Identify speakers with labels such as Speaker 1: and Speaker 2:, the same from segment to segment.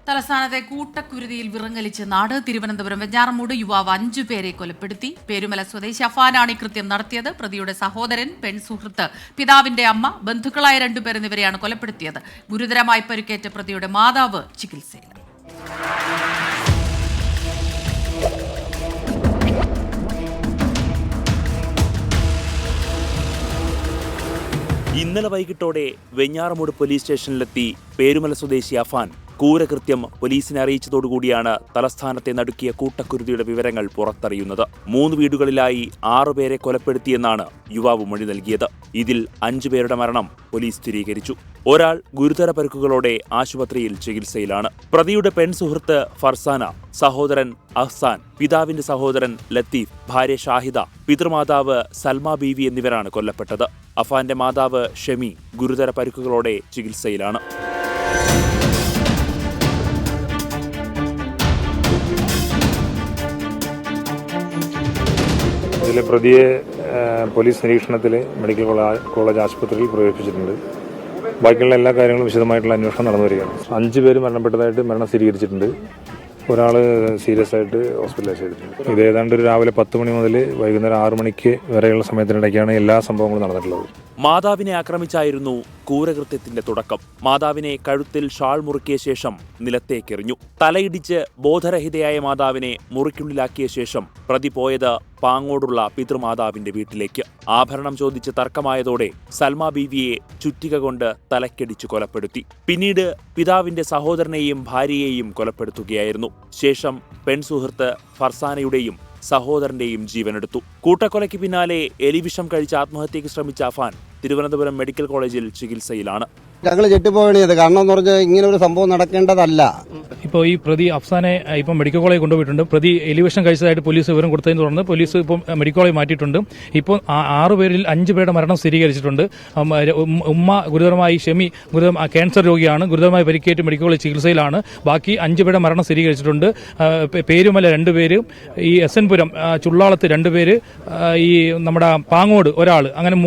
Speaker 1: തലസ്ഥാനത്തെ കൂട്ടക്കുരുതിയിൽ വിറങ്ങലിച്ച് നാട്. തിരുവനന്തപുരം വെഞ്ഞാറമൂട് യുവാവ് 5 പേരെ കൊലപ്പെടുത്തി. പേരുമല സ്വദേശി അഫാനാണ് ഈ കൃത്യം നടത്തിയത്. പ്രതിയുടെ സഹോദരൻ, പെൺസുഹൃത്ത്, പിതാവിന്റെ അമ്മ, ബന്ധുക്കളായ 2 പേർ എന്നിവരെയാണ് കൊലപ്പെടുത്തിയത്. ഗുരുതരമായി പരിക്കേറ്റ പ്രതിയുടെ മാതാവ് ചികിത്സയിൽ.
Speaker 2: ഇന്നലെ വൈകിട്ടോടെ വെഞ്ഞാറമൂട് പോലീസ് സ്റ്റേഷനിലെത്തി പേരുമല സ്വദേശി അഫാൻ ക്രൂരകൃത്യം പോലീസിനെ അറിയിച്ചതോടുകൂടിയാണ് തലസ്ഥാനത്തെ നടുക്കിയ കൂട്ടക്കുരുതിയുടെ വിവരങ്ങൾ പുറത്തറിയുന്നത്. 3 വീടുകളിലായി 6 പേരെ കൊലപ്പെടുത്തിയെന്നാണ് യുവാവ് മൊഴി നൽകിയത്. ഇതിൽ 5 പേരുടെ മരണം പോലീസ് സ്ഥിരീകരിച്ചു. ഒരാൾ ഗുരുതര പരിക്കുകളോടെ ആശുപത്രിയിൽ ചികിത്സയിലാണ്. പ്രതിയുടെ പെൺസുഹൃത്ത് ഫർസാന, സഹോദരൻ അഹ്സാൻ, പിതാവിന്റെ സഹോദരൻ ലത്തീഫ്, ഭാര്യ ഷാഹിദ, പിതൃമാതാവ് സൽമ ബീവി എന്നിവരാണ് കൊല്ലപ്പെട്ടത്. അഫാന്റെ മാതാവ് ഷെമി ഗുരുതര പരിക്കുകളോടെ ചികിത്സയിലാണ്.
Speaker 3: ഇതിലെ പ്രതിയെ പോലീസ് നിരീക്ഷണത്തിൽ മെഡിക്കൽ കോളേജ് ആശുപത്രിയിൽ പ്രവേശിപ്പിച്ചിട്ടുണ്ട്. ബാക്കിയുള്ള എല്ലാ കാര്യങ്ങളും വിശദമായിട്ടുള്ള അന്വേഷണം നടന്നു വരികയാണ്. 5 പേര് മരണപ്പെട്ടതായിട്ട് മരണം സ്ഥിരീകരിച്ചിട്ടുണ്ട്. ഒരാൾ സീരിയസ് ആയിട്ട് ഹോസ്പിറ്റലൈസ് ചെയ്തിട്ടുണ്ട്. ഇത് ഏതാണ്ട് ഒരു രാവിലെ 10 മണി മുതൽ വൈകുന്നേരം 6 മണിക്ക് വരെയുള്ള സമയത്തിനിടയ്ക്കാണ് എല്ലാ സംഭവങ്ങളും നടന്നിട്ടുള്ളത്.
Speaker 2: മാതാവിനെ ആക്രമിച്ചായിരുന്നു ക്രൂരകൃത്യത്തിന്റെ തുടക്കം. മാതാവിനെ കഴുത്തിൽ ഷാൾ മുറുക്കിയ ശേഷം നിലത്തേക്കെറിഞ്ഞു. തലയിടിച്ച് ബോധരഹിതയായ മാതാവിനെ മുറിക്കുള്ളിലാക്കിയ ശേഷം പ്രതി പോയത് പാങ്ങോടുള്ള പിതൃമാതാവിന്റെ വീട്ടിലേക്ക്. ആഭരണം ചോദിച്ച് തർക്കമായതോടെ സൽമ ബീവിയെ ചുറ്റിക കൊണ്ട് തലക്കടിച്ചു കൊലപ്പെടുത്തി. പിന്നീട് പിതാവിന്റെ സഹോദരനെയും ഭാര്യയെയും കൊലപ്പെടുത്തുകയായിരുന്നു. ശേഷം പെൺസുഹൃത്ത് ഫർസാനയുടെയും സഹോദരന്റെയും ജീവനെടുത്തു. കൂട്ടക്കൊലയ്ക്ക് പിന്നാലെ എലിവിഷം കഴിച്ച് ആത്മഹത്യയ്ക്ക് ശ്രമിച്ച അഫാൻ തിരുവനന്തപുരം മെഡിക്കൽ കോളേജിൽ ചികിത്സയിലാണ്.
Speaker 4: ഞങ്ങൾ ചെട്ടിപ്പോകണത് കാരണം എന്ന് പറഞ്ഞാൽ ഇങ്ങനെ ഒരു സംഭവം നടക്കേണ്ടതല്ല.
Speaker 5: ഇപ്പോൾ ഈ പ്രതി അഫ്സാനെ ഇപ്പം മെഡിക്കൽ കോളേജിൽ കൊണ്ടുപോയിട്ടുണ്ട്. പ്രതി എലിവേഷൻ കഴിച്ചതായിട്ട് പോലീസ് വിവരം കൊടുത്തതിനെ തുടർന്ന് പോലീസ് ഇപ്പം മെഡിക്കൽ കോളേജ് മാറ്റിയിട്ടുണ്ട്. ഇപ്പോൾ 6 പേരിൽ 5 പേരുടെ മരണം സ്ഥിരീകരിച്ചിട്ടുണ്ട്. ഉമ്മ ഗുരുതരമായി, ഷെമി ക്യാൻസർ രോഗിയാണ്, ഗുരുതരമായി പരിക്കേറ്റ് മെഡിക്കൽ കോളേജ് ചികിത്സയിലാണ്. ബാക്കി 5 പേരുടെ മരണം സ്ഥിരീകരിച്ചിട്ടുണ്ട്. പേരുമല 2 പേര്, ഈ എസ് എൻ പുരം ചുള്ളാളത്ത് 2 പേര്, ഈ നമ്മുടെ പാങ്ങോട് ഒരാൾ, അങ്ങനെ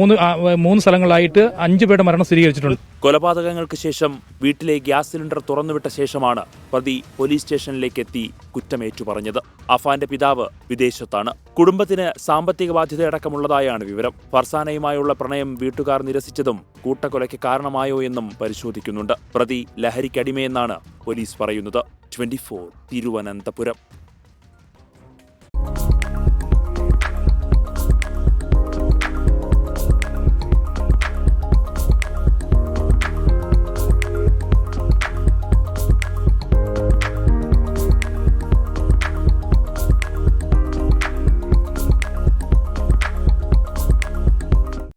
Speaker 5: 3 സ്ഥലങ്ങളിലായിട്ട് 5 പേരുടെ മരണം സ്ഥിരീകരിച്ചിട്ടുണ്ട്.
Speaker 2: കൊലപാതകങ്ങൾക്ക് ശേഷം വീട്ടിലെ ഗ്യാസ് സിലിണ്ടർ തുറന്നുവിട്ട ശേഷമാണ് പ്രതി പോലീസ് സ്റ്റേഷനിലേക്ക് എത്തി കുറ്റമേറ്റു പറഞ്ഞത്. അഫാന്റെ പിതാവ് വിദേശത്താണ്. കുടുംബത്തിന് സാമ്പത്തിക ബാധ്യതയടക്കമുള്ളതായാണ് വിവരം. ഫർസാനയുമായുള്ള പ്രണയം വീട്ടുകാർ നിരസിച്ചതും കൂട്ടക്കൊലയ്ക്ക് കാരണമായോ എന്നും പരിശോധിക്കുന്നുണ്ട്. പ്രതി ലഹരിക്കടിമയെന്നാണ് പോലീസ് പറയുന്നത്. 24 തിരുവനന്തപുരം.